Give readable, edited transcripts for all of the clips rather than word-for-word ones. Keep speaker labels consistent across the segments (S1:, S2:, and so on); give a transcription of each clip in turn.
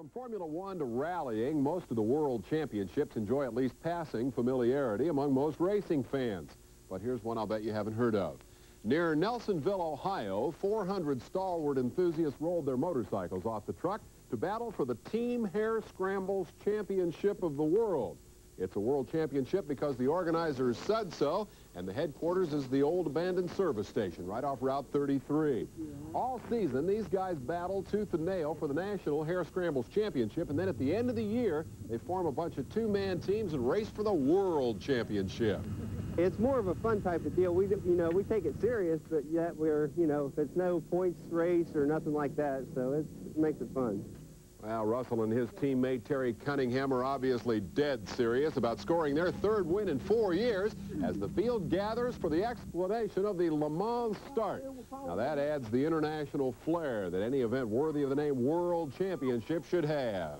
S1: From Formula One to rallying, most of the world championships enjoy at least passing familiarity among most racing fans. But here's one I'll bet you haven't heard of. Near Nelsonville, Ohio, 400 stalwart enthusiasts rolled their motorcycles off the truck to battle for the Team Harescramble's Championship of the World. It's a world championship because the organizers said so, and the headquarters is the old abandoned service station right off Route 33. All season, these guys battle tooth and nail for the National Harescrambles Championship, and then at the end of the year, they form a bunch of two-man teams and race for the World Championship.
S2: It's more of a fun type of deal. We take it serious, but yet it's no points race or nothing like that, so it makes it fun.
S1: Well, Russell and his teammate Terry Cunningham are obviously dead serious about scoring their third win in 4 years as the field gathers for the explanation of the Le Mans start. Now, that adds the international flair that any event worthy of the name World Championship should have.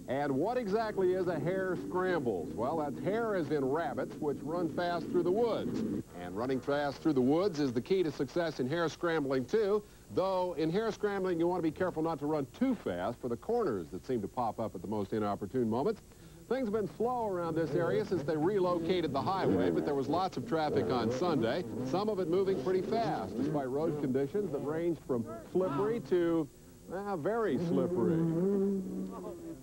S1: And what exactly is a Harescramble? Well, that's hare as in rabbits, which run fast through the woods. And running fast through the woods is the key to success in harescrambling, too. Though in harescrambling, you want to be careful not to run too fast for the corners that seem to pop up at the most inopportune moments. Things have been slow around this area since they relocated the highway, but there was lots of traffic on Sunday, some of it moving pretty fast, despite road conditions that ranged from slippery to very slippery.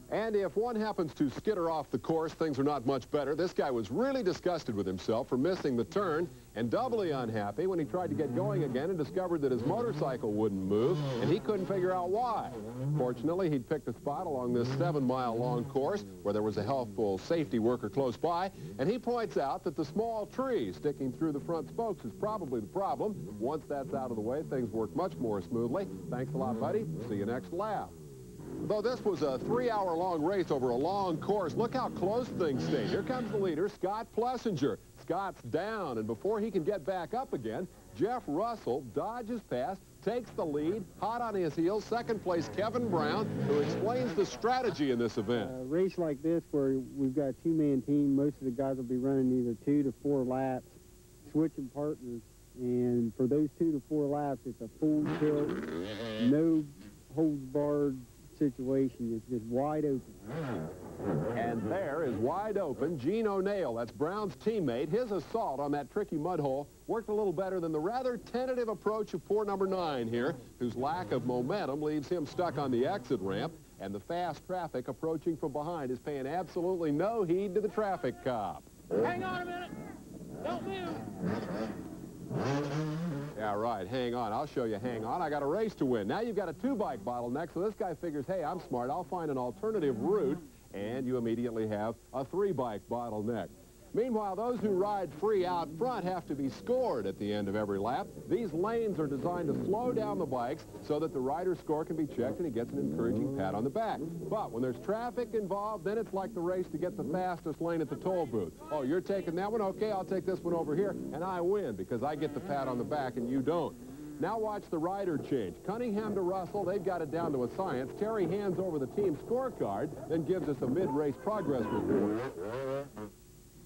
S1: And if one happens to skitter off the course, things are not much better. This guy was really disgusted with himself for missing the turn and doubly unhappy when he tried to get going again and discovered that his motorcycle wouldn't move, and he couldn't figure out why. Fortunately, he'd picked a spot along this 7-mile-long course where there was a helpful safety worker close by, and he points out that the small tree sticking through the front spokes is probably the problem. Once that's out of the way, things work much more smoothly. Thanks a lot, buddy. See you next lap. Though this was a 3-hour-long race over a long course, look how close things stayed. Here comes the leader, Scott Plessinger. Scott's down, and before he can get back up again, Jeff Russell dodges past, takes the lead, hot on his heels. Second place, Kevin Brown, who explains the strategy in this event.
S2: A race like this where we've got a two-man team, most of the guys will be running either 2 to 4 laps, switching partners, and for those 2 to 4 laps, it's a full tilt, no holds barred situation. Is just wide open.
S1: And there is wide open Gene O'Neill. That's Brown's teammate. His assault on that tricky mud hole worked a little better than the rather tentative approach of poor number 9 here, whose lack of momentum leaves him stuck on the exit ramp, and the fast traffic approaching from behind is paying absolutely no heed to the traffic cop.
S3: Hang on a minute. Don't move.
S1: Yeah, right. Hang on. I'll show you. Hang on. I got a race to win. Now you've got a 2-bike bottleneck, so this guy figures, hey, I'm smart. I'll find an alternative route, and you immediately have a 3-bike bottleneck. Meanwhile, those who ride free out front have to be scored at the end of every lap. These lanes are designed to slow down the bikes so that the rider's score can be checked and he gets an encouraging pat on the back. But when there's traffic involved, then it's like the race to get the fastest lane at the toll booth. Oh, you're taking that one? Okay, I'll take this one over here, and I win because I get the pat on the back and you don't. Now watch the rider change. Cunningham to Russell, they've got it down to a science. Terry hands over the team scorecard, then gives us a mid-race progress report.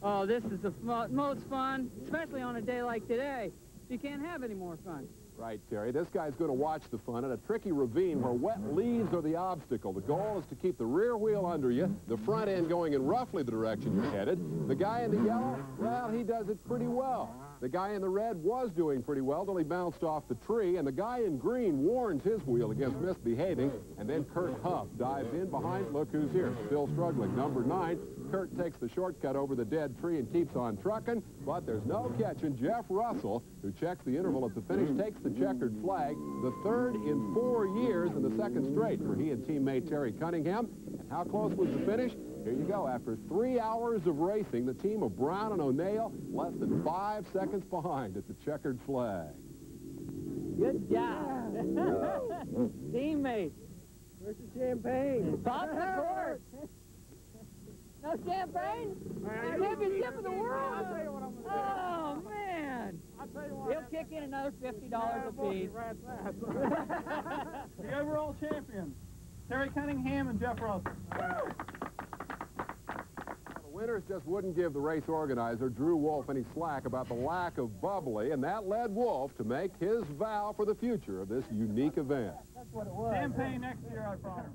S3: Oh, this is the most fun, especially on a day like today. You can't have any more fun.
S1: Right, Terry. This guy's going to watch the fun in a tricky ravine where wet leaves are the obstacle. The goal is to keep the rear wheel under you, the front end going in roughly the direction you're headed. The guy in the yellow, well, he does it pretty well. The guy in the red was doing pretty well till he bounced off the tree, and the guy in green warns his wheel against misbehaving, and then Kurt Huff dives in behind. Look who's here, still struggling. Number 9, Kurt takes the shortcut over the dead tree and keeps on trucking, but there's no catching Jeff Russell, who checks the interval at the finish, takes the checkered flag, the 3rd in 4 years and the 2nd straight for he and teammate Terry Cunningham. And how close was the finish? Here you go. After 3 hours of racing, the team of Brown and O'Neill less than 5 seconds behind at the checkered flag.
S3: Good job. Teammates.
S2: Where's the champagne?
S3: Pop the court. No champagne? Championship of the world? Oh, man. He'll kick in another $50 apiece.
S4: The overall champions, Terry Cunningham and Jeff Russell.
S1: Winners just wouldn't give the race organizer, Drew Wolf, any slack about the lack of bubbly, and that led Wolf to make his vow for the future of this unique event.
S3: That's what it was.
S4: Champagne next year, I promise.